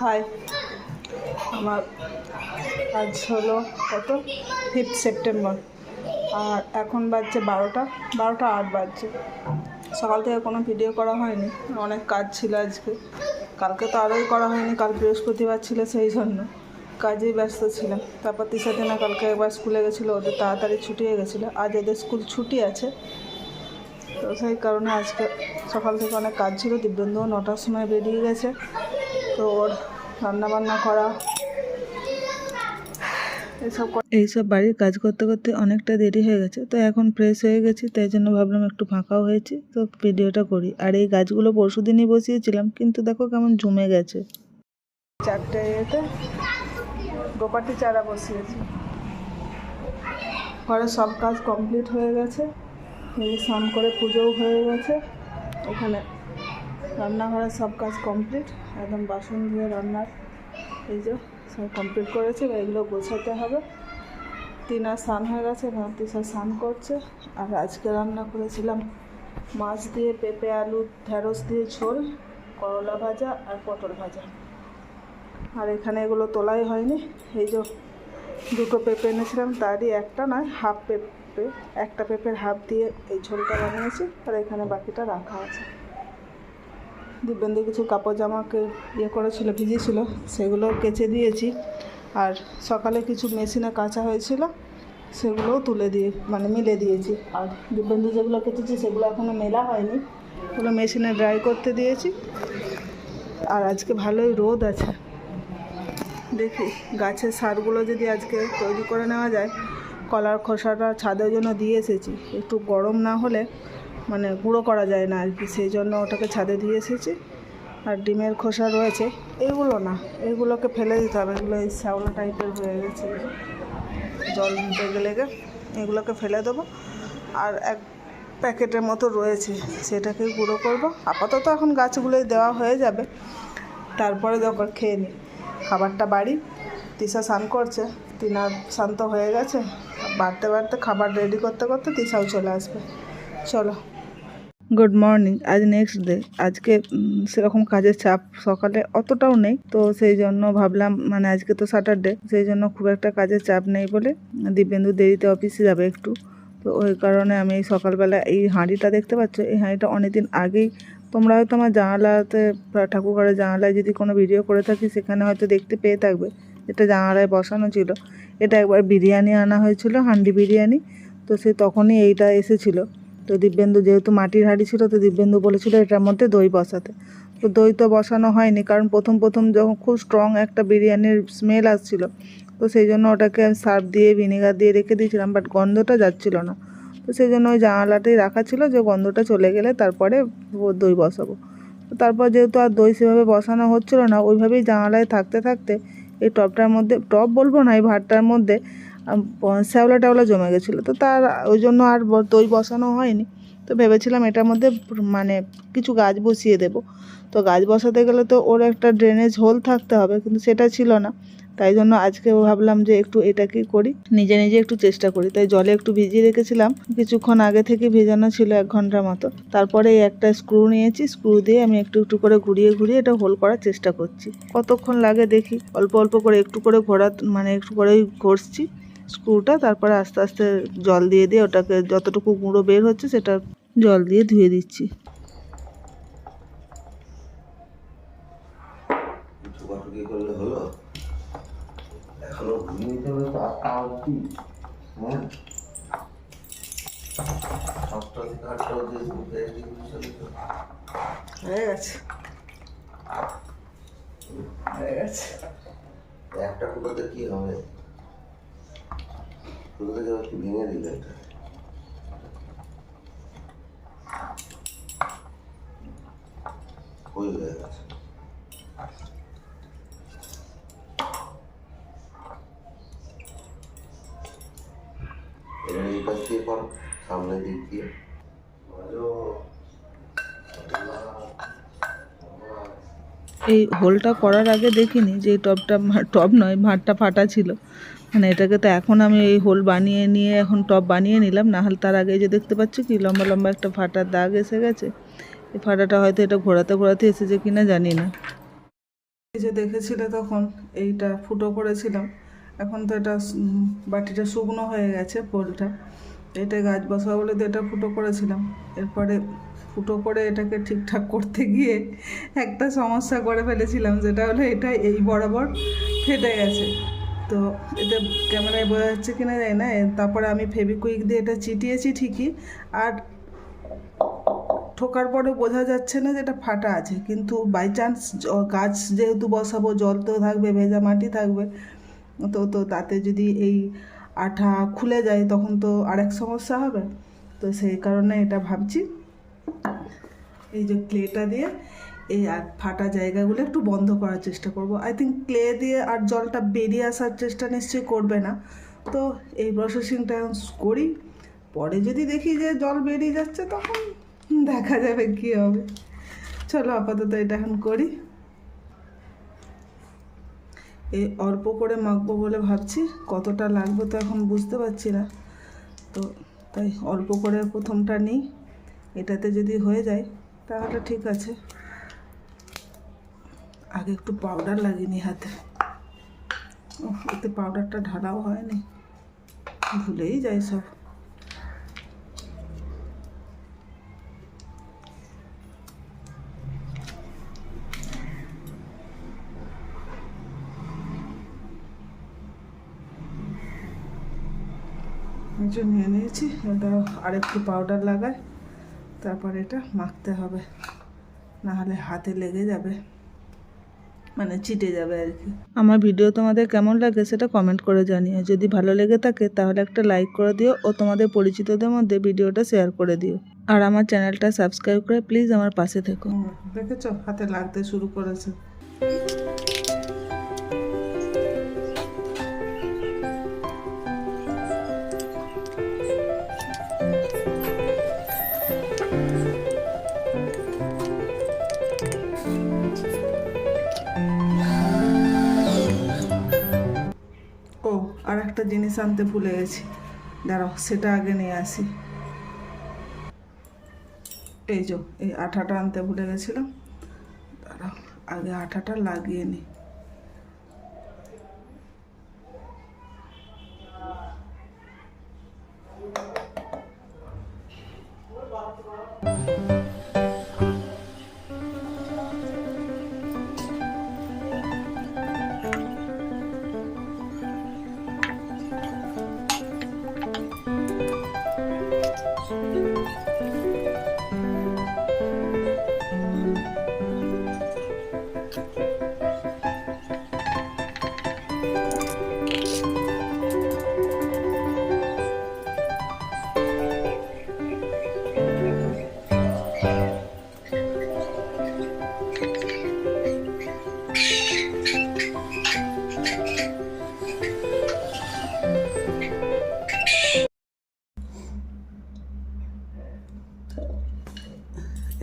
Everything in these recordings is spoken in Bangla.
হাই, আমার আজ হলো কত 5 সেপ্টেম্বর আর এখন বাজছে 12টা 8 বাজছে। সকাল থেকে কোনো ভিডিও করা হয়নি, অনেক কাজ ছিল আজকে। কালকে তো আরোই করা হয়নি, কাল বৃহস্পতিবার ছিল, সেই জন্য কাজেই ব্যস্ত ছিলাম। তারপর তিসাদিনা কালকে একবার স্কুলে গেছিলো, ওদের তাড়াতাড়ি ছুটি হয়ে গেছিলো। আজ ওদের স্কুল ছুটি আছে, তো সেই কারণে আজকে সকাল থেকে অনেক কাজ ছিল। দিব্যেন্দু 9টার সময় বেরিয়ে গেছে, তো ওর রান্নাবান্না করা এইসব বাড়ির কাজ করতে করতে অনেকটা দেরি হয়ে গেছে। তো এখন ফ্রেশ হয়ে গেছি, তাই জন্য ভাবলাম একটু ফাঁকাও হয়েছি, তো ভিডিওটা করি। আর এই গাছগুলো পরশু দিনই বসিয়েছিলাম, কিন্তু দেখো কেমন জমে গেছে। 4টে এতে গোপাটি চারা বসিয়েছি। পরে সব কাজ কমপ্লিট হয়ে গেছে, স্নান করে পুজোও হয়ে গেছে। এখানে রান্নাঘরের সব কাজ কমপ্লিট, একদম বাসন ধুয়ে রান্নার এই যে সব কমপ্লিট করেছে। এগুলো গোছাতে হবে। তিনা স্নান হয়ে গেছে, তিসা স্নান করছে। আর আজকে রান্না করেছিলাম মাছ দিয়ে পেঁপে আলু ঢেঁড়স দিয়ে ঝোল, করলা ভাজা আর পটল ভাজা। আর এখানে এগুলো তোলাই হয়নি, এই যে 2টো পেঁপে এনেছিলাম, তারই একটা নয় হাফ পেঁপে, একটা পেঁপের হাফ দিয়ে এই ঝোলটা বানিয়েছি। আর এখানে বাকিটা রাখা আছে। দিব্যেন্দু কিছু কাপড় জামাকে করেছিল, ভিজিয়েছিল, সেগুলো কেচে দিয়েছি। আর সকালে কিছু মেশিনে কাচা হয়েছিল, সেগুলোও মিলে দিয়েছি। আর দিব্যেন্দু যেগুলো কেচেছি সেগুলো এখনও মেলা হয়নি, ওগুলো মেশিনে ড্রাই করতে দিয়েছি। আর আজকে ভালোই রোদ আছে, দেখি গাছের সারগুলো যদি আজকে তৈরি করে নেওয়া যায়। কলার খোসাটা ছাদের জন্য দিয়ে এসেছি, একটু গরম না হলে গুঁড়ো করা যায় না আর কি, সেই জন্য ওটাকে ছাদে দিয়ে এসেছি। আর ডিমের খোসা রয়েছে, এগুলো না, এগুলোকে ফেলে দিতে হবে। এগুলো এই শ্যাওলা টাইপের হয়ে গেছে, জল লেগে লেগে এগুলোকে ফেলে দেবো। আর এক প্যাকেটের মতো রয়েছে, সেটাকে গুঁড়ো করব। আপাতত এখন গাছগুলোই দেওয়া হয়ে যাবে, তারপরে দরকার খেয়ে নিই। খাবারটা বাড়ি, তিসা স্নান করছে, তিনার শান্ত হয়ে গেছে। বাড়তে বাড়তে খাবার রেডি করতে করতে তিসাও চলে আসবে। চলো, গুড মর্নিং। আজ নেক্সট ডে। আজকে সেরকম কাজের চাপ সকালে অতটাও নেই, তো সেই জন্য ভাবলাম আজকে তো স্যাটারডে, সেই জন্য খুব একটা কাজের চাপ নেই বলে দিব্যেন্দু দেরিতে অফিসে যাবে একটু, তো ওই কারণে আমি এই সকালবেলা এই হাঁড়িটা দেখতে পাচ্ছ, এই হাঁড়িটা অনেকদিন আগেই তোমরা হয়তো আমার জানালাতে ঠাকুরঘরের জানালায় যদি কোনো ভিডিও করে থাকি সেখানে হয়তো দেখতে পেয়ে থাকবে। এটা জানালায় বসানো ছিল। এটা একবার বিরিয়ানি আনা হয়েছিল, হান্ডি বিরিয়ানি, তো সে তখনই এইটা এসেছিলো। তো দিব্যেন্দু যেহেতু মাটির হাঁড়ি ছিল, তো দিব্যেন্দু বলেছিল এটার মধ্যে দই বসাতে। তো দই তো বসানো হয়নি, কারণ প্রথম যখন খুব স্ট্রং একটা বিরিয়ানির স্মেল আসছিল, তো সেই জন্য ওটাকে সার্ফ দিয়ে ভিনেগার দিয়ে রেখে দিয়েছিলাম, বাট গন্ধটা যাচ্ছিল না। তো সেই জন্য ওই জানালাটাই রাখা ছিল, যে গন্ধটা চলে গেলে তারপরে দই বসাবো। তো তারপর যেহেতু আর দই সেভাবে বসানো হচ্ছিল না, ওইভাবেই জানালায় থাকতে থাকতে এই টবটার মধ্যে, টব বলবো না, এই ভাতটার মধ্যে শ্যাওলা ট্যাওলা জমে গেছিলো। তো তার ওই জন্য আর দই বসানো হয়নি। তো ভেবেছিলাম এটার মধ্যে কিছু গাছ বসিয়ে দেব। তো গাছ বসাতে গেলে তো ওর একটা ড্রেনেজ হোল থাকতে হবে, কিন্তু সেটা ছিল না। তাই জন্য আজকে ভাবলাম যে একটু এটাকেই করি, নিজে নিজে একটু চেষ্টা করি। তাই জলে একটু ভিজিয়ে রেখেছিলাম, কিছুক্ষণ আগে থেকে ভেজানো ছিল 1 ঘন্টার মতো। তারপরে একটা স্ক্রু নিয়েছি, স্ক্রু দিয়ে আমি একটু একটু করে ঘুরিয়ে এটা হোল করার চেষ্টা করছি। কতক্ষণ লাগে দেখি, অল্প অল্প করে একটু করে একটু করেই ঘষছি স্ক্রুটা। তারপরে আস্তে আস্তে জল দিয়ে ওটাকে যতটুকু গুঁড়ো বের হচ্ছে সেটা জল দিয়ে ধুয়ে দিচ্ছি। হয়ে গেছে একটা ফুটোতে কি হবে, ফুটোতে একটু ভেঙে দিলে এটা হয়ে গেছে। এবার এই পাশ দিয়ে কর, সামনের দিক দিয়ে। এই হোলটা করার আগে দেখিনি যে এই টব নয়, ভাঁড়টা ফাটা ছিল। এটাকে তো এখন আমি এই হোল বানিয়ে নিয়ে এখন টব বানিয়ে নিলাম, নাহলে তার আগে যে দেখতে পাচ্ছ কি লম্বা লম্বা একটা ফাটার দাগ এসে গেছে। এই ফাটাটা হয়তো এটা ঘোরাতে ঘোরাতে এসেছে কিনা জানি না। এই যে দেখেছিলে তখন এইটা ফুটো করেছিলাম, এখন তো এটা বাটিটা শুকনো হয়ে গেছে পোলটা, এটা গাছ বসাবো বলে তো এটা ফুটো করেছিলাম। এরপরে ফুটো করে এটাকে ঠিকঠাক করতে গিয়ে একটা সমস্যা করে ফেলেছিলাম, যেটা হলো এটা এই বরাবর ফেটে গেছে। তো এতে ক্যামেরায় বোঝা যাচ্ছে কিনা জানি না, তারপরে আমি ফেভিকুইক দিয়ে এটা চিটিয়েছি ঠিকই, আর ঠোকার পরে বোঝা যাচ্ছে না যে এটা ফাটা আছে, কিন্তু বাই চান্স গাছ যেহেতু বসাবো, জল তো থাকবে, ভেজা মাটি থাকবে, তো তো তাতে যদি এই আঠা খুলে যায় তখন তো আরেক সমস্যা হবে। তো সেই কারণে এটা ভাবছি এই যে ক্লেটা দিয়ে এই আর ফাটা জায়গাগুলো একটু বন্ধ করার চেষ্টা করব। আই থিঙ্ক ক্লে দিয়ে আর জলটা বেরিয়ে আসার চেষ্টা নিশ্চয়ই করবে না, তো এই প্রসেসিংটা করি, পরে যদি দেখি যে জল বেরিয়ে যাচ্ছে তখন দেখা যাবে কী হবে। চলো আপাতত এটা এখন করি। এই অল্প করে মাখবো বলে ভাবছি, কতটা লাগবে তো এখন বুঝতে পারছি না, তো তাই অল্প করে প্রথমটা নিই, এটাতে যদি হয়ে যায় তাহলে ঠিক আছে। আগে একটু পাউডার লাগিয়ে হাতে, এতে পাউডারটা ঢালাও হয়নি, ভুলেই যাই সব। নিচে নিয়ে নিয়েছি, এটা আরেকটু পাউডার লাগাই, তারপর এটা মাখতে হবে, নাহলে হাতে লেগে যাবে, মানে চিটে যাবে আর কি। আমার ভিডিও তোমাদের কেমন লাগে সেটা কমেন্ট করে জানিও, যদি ভালো লেগে থাকে তাহলে একটা লাইক করে দিও ও তোমাদের পরিচিতদের মধ্যে ভিডিওটা শেয়ার করে দিও, আর আমার চ্যানেলটা সাবস্ক্রাইব করে প্লিজ আমার পাশে থেকো। দেখেছো হাতে লাগতে শুরু করেছে। ও আর একটা জিনিস আনতে ভুলে গেছি, দাঁড়াও সেটা আগে নিয়ে আসি। এই যে এই আঠাটা আনতে ভুলে গেছিলাম, দাঁড়াও আগে আঠাটা লাগিয়ে নিই।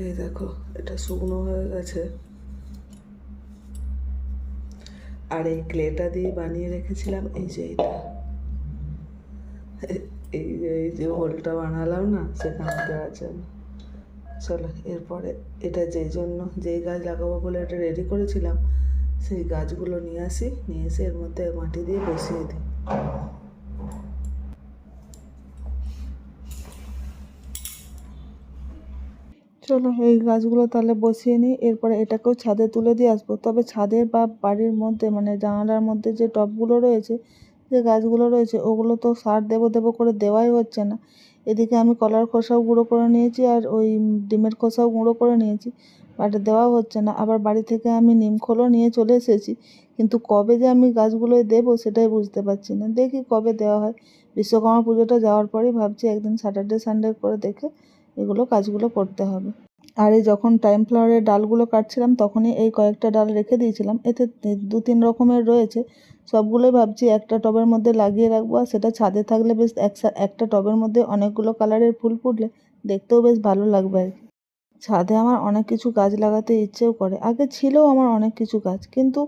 এই দেখো এটা শুকনো হয়ে গেছে, আর এই ক্লেটা দিয়ে বানিয়ে রেখেছিলাম এই যে এইটা, এই যে হোলটা বানালাম না সেখান দেওয়ার জন্য। চলো এরপরে এটা যেই গাছ লাগাবো বলে এটা রেডি করেছিলাম সেই গাছগুলো নিয়ে আসি, নিয়ে এসে এর মধ্যে মাটি দিয়ে বসিয়ে দিই। চলো এই গাছগুলো তাহলে বসিয়ে নিই, এরপরে এটাকেও ছাদে তুলে দিয়ে আসবো। তবে ছাদে বা বাড়ির মধ্যে মানে জানালার মধ্যে যে টবগুলো রয়েছে, যে গাছগুলো রয়েছে, ওগুলো তো সার দেবো করে দেওয়াই হচ্ছে না। এদিকে আমি কলার খোসাও গুঁড়ো করে নিয়েছি, আর ওই ডিমের খোসাও গুঁড়ো করে নিয়েছি, বাট দেওয়াও হচ্ছে না। আবার বাড়ি থেকে আমি নিমখোলও নিয়ে চলে এসেছি, কিন্তু কবে যে আমি গাছগুলোয় দেবো সেটাই বুঝতে পারছি না। দেখি কবে দেওয়া হয়, বিশ্বকর্মা পুজোটা যাওয়ার পরেই ভাবছি একদিন স্যাটারডে সানডে করে দেখে এগুলো কাজগুলো করতে হবে। আর এই যখন টাইম ফ্লাওয়ারের ডালগুলো কাটছিলাম তখনই এই কয়েকটা ডাল রেখে দিয়েছিলাম, এতে 2-3 রকমের রয়েছে, সবগুলোই ভাবছি একটা টবের মধ্যে লাগিয়ে রাখবো, আর সেটা ছাদে থাকলে বেশ একটা টবের মধ্যে অনেকগুলো কালারের ফুল ফুটলে দেখতেও বেশ ভালো লাগবে আর কি। ছাদে আমার অনেক কিছু গাছ লাগাতে ইচ্ছেও করে, আগে ছিলও আমার অনেক কিছু গাছ, কিন্তু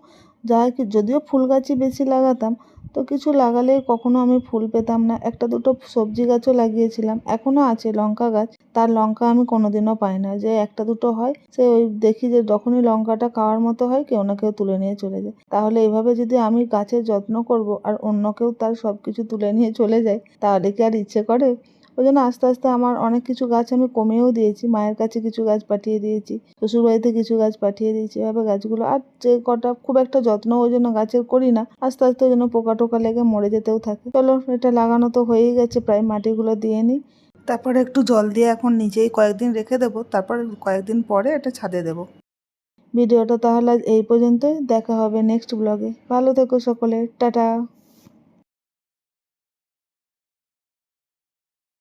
যাই কি, যদিও ফুল গাছই বেশি লাগাতাম, তো কিছু লাগালেই কখনো আমি ফুল পেতাম না। একটা দুটো সবজি গাছও লাগিয়েছিলাম, এখনও আছে লঙ্কা গাছ, তার লঙ্কা আমি কোনোদিনও পাই না। যে একটা দুটো হয়, সে ওই দেখি যে যখনই লঙ্কাটা খাওয়ার মতো হয় কেউ না কেউ তুলে নিয়ে চলে যায়। তাহলে এভাবে যদি আমি গাছের যত্ন করব আর অন্য কেউ তার সব কিছু তুলে নিয়ে চলে যায়, তাহলে কি আর ইচ্ছে করে? ওই জন্য আস্তে আস্তে আমার অনেক কিছু গাছ আমি কমিয়েও দিয়েছি। মায়ের কাছে কিছু গাছ পাঠিয়ে দিয়েছি, শ্বশুরবাড়িতে কিছু গাছ পাঠিয়ে দিয়েছি। এভাবে গাছগুলো আর যে কটা খুব একটা যত্ন ওই জন্য গাছের করি না, আস্তে আস্তে ওই জন্য পোকা টোকা লেগে মরে যেতেও থাকে। চলো, এটা লাগানো তো হয়েই গেছে, প্রায় মাটিগুলো দিয়ে নিই। তারপরে একটু জল দিয়ে এখন নিজেই কয়েকদিন রেখে দেবো, তারপর কয়েকদিন পরে এটা ছাদে দেবো। ভিডিওটা তাহলে আজ এই পর্যন্তই, দেখা হবে নেক্সট ব্লগে। ভালো থেকো সকলে, টাটা।